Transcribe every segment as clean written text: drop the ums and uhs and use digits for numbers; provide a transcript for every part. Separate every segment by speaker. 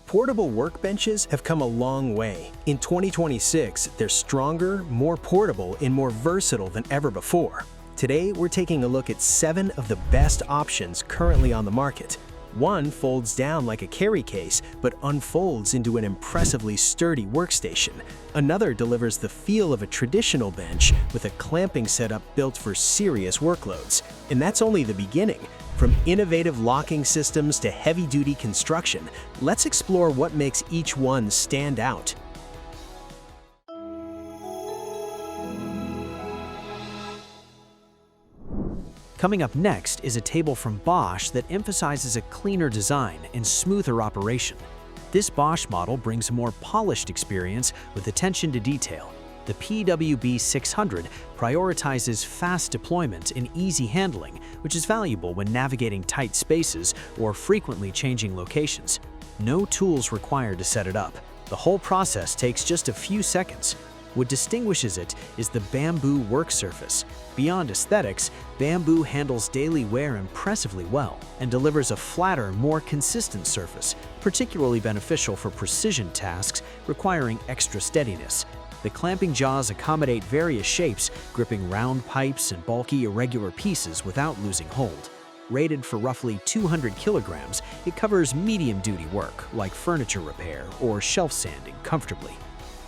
Speaker 1: Portable workbenches have come a long way. In 2026, they're stronger, more portable, and more versatile than ever before. Today, we're taking a look at 7 of the best options currently on the market. One folds down like a carry case, but unfolds into an impressively sturdy workstation. Another delivers the feel of a traditional bench with a clamping setup built for serious workloads. And that's only the beginning. From innovative locking systems to heavy-duty construction, let's explore what makes each one stand out.
Speaker 2: Coming up next is a table from Bosch that emphasizes a cleaner design and smoother operation. This Bosch model brings a more polished experience with attention to detail. The PWB 600 prioritizes fast deployment and easy handling, which is valuable when navigating tight spaces or frequently changing locations. No tools required to set it up. The whole process takes just a few seconds. What distinguishes it is the bamboo work surface. Beyond aesthetics, bamboo handles daily wear impressively well and delivers a flatter, more consistent surface, particularly beneficial for precision tasks requiring extra steadiness. The clamping jaws accommodate various shapes, gripping round pipes and bulky, irregular pieces without losing hold. Rated for roughly 200 kilograms, it covers medium-duty work like furniture repair or shelf sanding comfortably.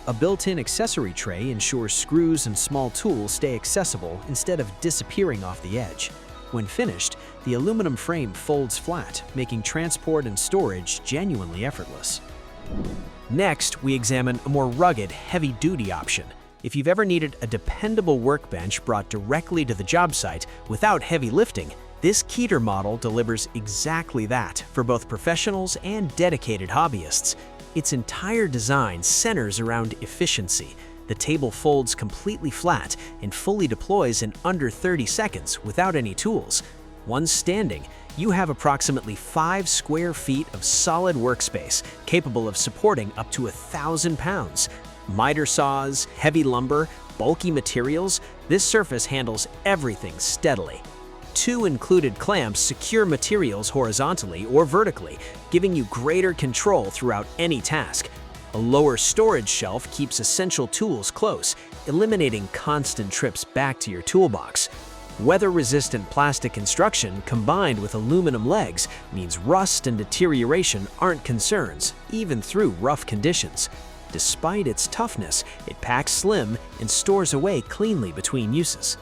Speaker 2: A built-in accessory tray ensures screws and small tools stay accessible instead of disappearing off the edge. When finished, the aluminum frame folds flat, making transport and storage genuinely effortless. Next, we examine a more rugged, heavy-duty option. If you've ever needed a dependable workbench brought directly to the job site without heavy lifting, this Keter model delivers exactly that for both professionals and dedicated hobbyists. Its entire design centers around efficiency. The table folds completely flat and fully deploys in under 30 seconds without any tools. Once standing, you have approximately 5 square feet of solid workspace capable of supporting up to 1,000 pounds. Miter saws, heavy lumber, bulky materials, this surface handles everything steadily. 2 included clamps secure materials horizontally or vertically, giving you greater control throughout any task. A lower storage shelf keeps essential tools close, eliminating constant trips back to your toolbox. Weather-resistant plastic construction combined with aluminum legs means rust and deterioration aren't concerns, even through rough conditions. Despite its toughness, it packs slim and stores away cleanly between uses.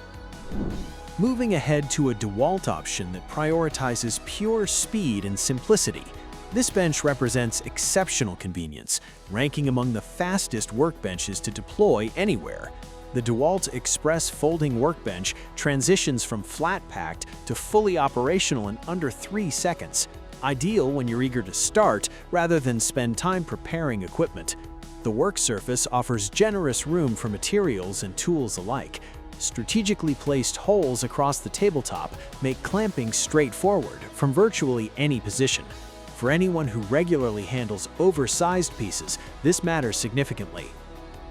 Speaker 2: Moving ahead to a DeWalt option that prioritizes pure speed and simplicity. This bench represents exceptional convenience, ranking among the fastest workbenches to deploy anywhere. The DeWalt Express Folding Workbench transitions from flat-packed to fully operational in under 3 seconds, ideal when you're eager to start rather than spend time preparing equipment. The work surface offers generous room for materials and tools alike. Strategically placed holes across the tabletop make clamping straightforward from virtually any position. For anyone who regularly handles oversized pieces, this matters significantly.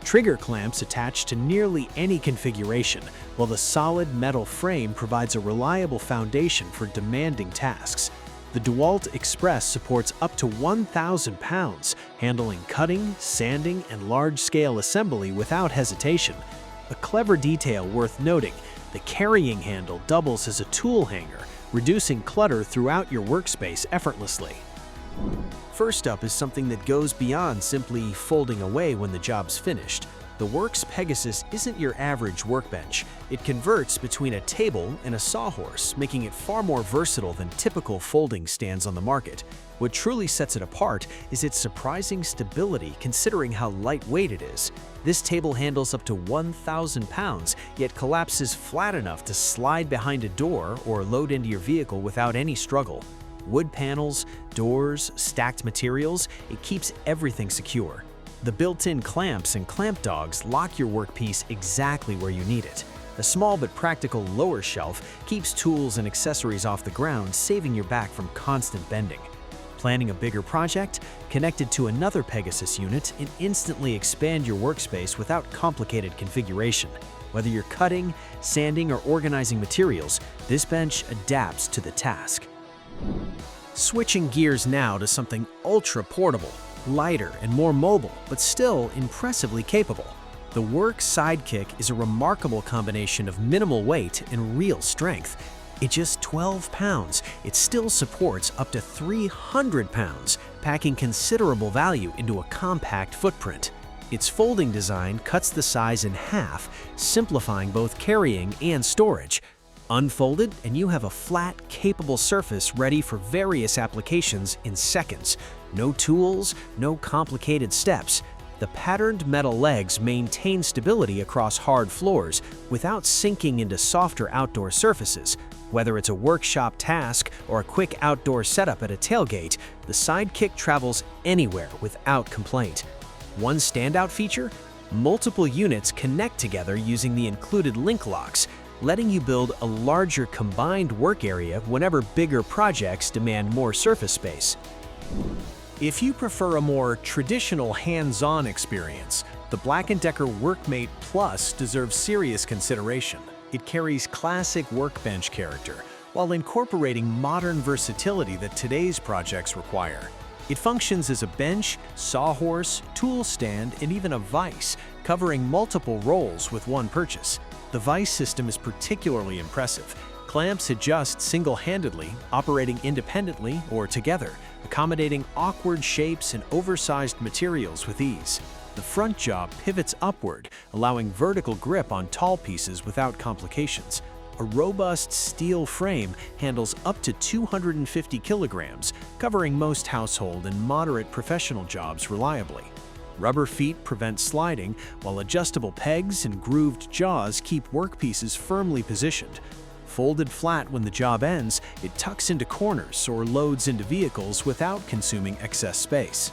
Speaker 2: Trigger clamps attach to nearly any configuration, while the solid metal frame provides a reliable foundation for demanding tasks. The DeWalt Express supports up to 1,000 pounds, handling cutting, sanding, and large-scale assembly without hesitation. A clever detail worth noting, the carrying handle doubles as a tool hanger, reducing clutter throughout your workspace effortlessly. First up is something that goes beyond simply folding away when the job's finished. The Worx Pegasus isn't your average workbench. It converts between a table and a sawhorse, making it far more versatile than typical folding stands on the market. What truly sets it apart is its surprising stability considering how lightweight it is. This table handles up to 1,000 pounds, yet collapses flat enough to slide behind a door or load into your vehicle without any struggle. Wood panels, doors, stacked materials, it keeps everything secure. The built-in clamps and clamp dogs lock your workpiece exactly where you need it. A small but practical lower shelf keeps tools and accessories off the ground, saving your back from constant bending. Planning a bigger project? Connect it to another Pegasus unit and instantly expand your workspace without complicated configuration. Whether you're cutting, sanding, or organizing materials, this bench adapts to the task. Switching gears now to something ultra-portable. lighter, and more mobile, but still impressively capable. The Worx Sidekick is a remarkable combination of minimal weight and real strength. At just 12 pounds, it still supports up to 300 pounds, packing considerable value into a compact footprint. Its folding design cuts the size in half, simplifying both carrying and storage. Unfolded, and you have a flat, capable surface ready for various applications in seconds. No tools, no complicated steps. The patterned metal legs maintain stability across hard floors without sinking into softer outdoor surfaces. Whether it's a workshop task or a quick outdoor setup at a tailgate, the Sidekick travels anywhere without complaint. One standout feature? Multiple units connect together using the included link locks, letting you build a larger combined work area whenever bigger projects demand more surface space. If you prefer a more traditional hands-on experience, the BLACK+DECKER Workmate Plus deserves serious consideration. It carries classic workbench character while incorporating modern versatility that today's projects require. It functions as a bench, sawhorse, tool stand, and even a vise, covering multiple roles with one purchase. The vise system is particularly impressive. Clamps adjust single-handedly, operating independently or together, accommodating awkward shapes and oversized materials with ease. The front jaw pivots upward, allowing vertical grip on tall pieces without complications. A robust steel frame handles up to 250 kilograms, covering most household and moderate professional jobs reliably. Rubber feet prevent sliding, while adjustable pegs and grooved jaws keep workpieces firmly positioned. Folded flat when the job ends, it tucks into corners or loads into vehicles without consuming excess space.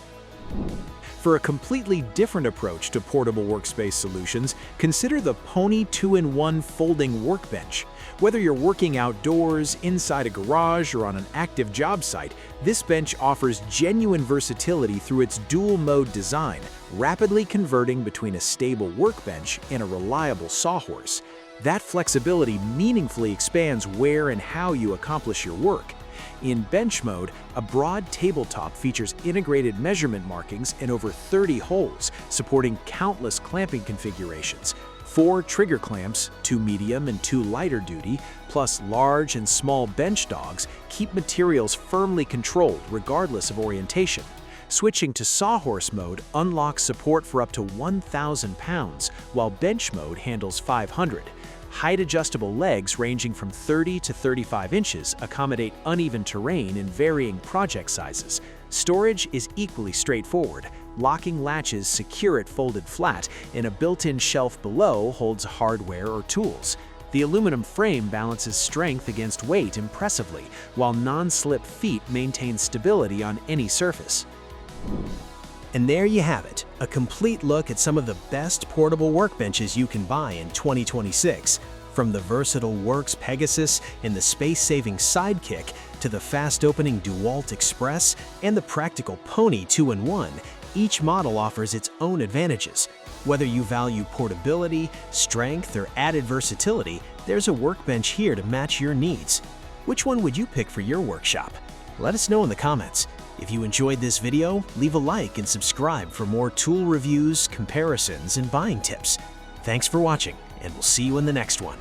Speaker 2: For a completely different approach to portable workspace solutions, consider the Pony 2-in-1 Folding Workbench. Whether you're working outdoors, inside a garage, or on an active job site, this bench offers genuine versatility through its dual-mode design, rapidly converting between a stable workbench and a reliable sawhorse. That flexibility meaningfully expands where and how you accomplish your work. In bench mode, a broad tabletop features integrated measurement markings and over 30 holes, supporting countless clamping configurations. 4 trigger clamps, 2 medium and 2 lighter duty, plus large and small bench dogs keep materials firmly controlled regardless of orientation. Switching to sawhorse mode unlocks support for up to 1,000 pounds, while bench mode handles 500. Height-adjustable legs ranging from 30 to 35 inches accommodate uneven terrain and varying project sizes. Storage is equally straightforward. Locking latches secure it folded flat, and a built-in shelf below holds hardware or tools. The aluminum frame balances strength against weight impressively, while non-slip feet maintain stability on any surface.
Speaker 1: And there you have it, a complete look at some of the best portable workbenches you can buy in 2026. From the versatile Worx Pegasus and the space-saving Sidekick to the fast-opening DeWalt Express and the practical Pony 2-in-1, each model offers its own advantages. Whether you value portability, strength, or added versatility, there's a workbench here to match your needs. Which one would you pick for your workshop? Let us know in the comments. If you enjoyed this video, leave a like and subscribe for more tool reviews, comparisons, and buying tips. Thanks for watching, and we'll see you in the next one.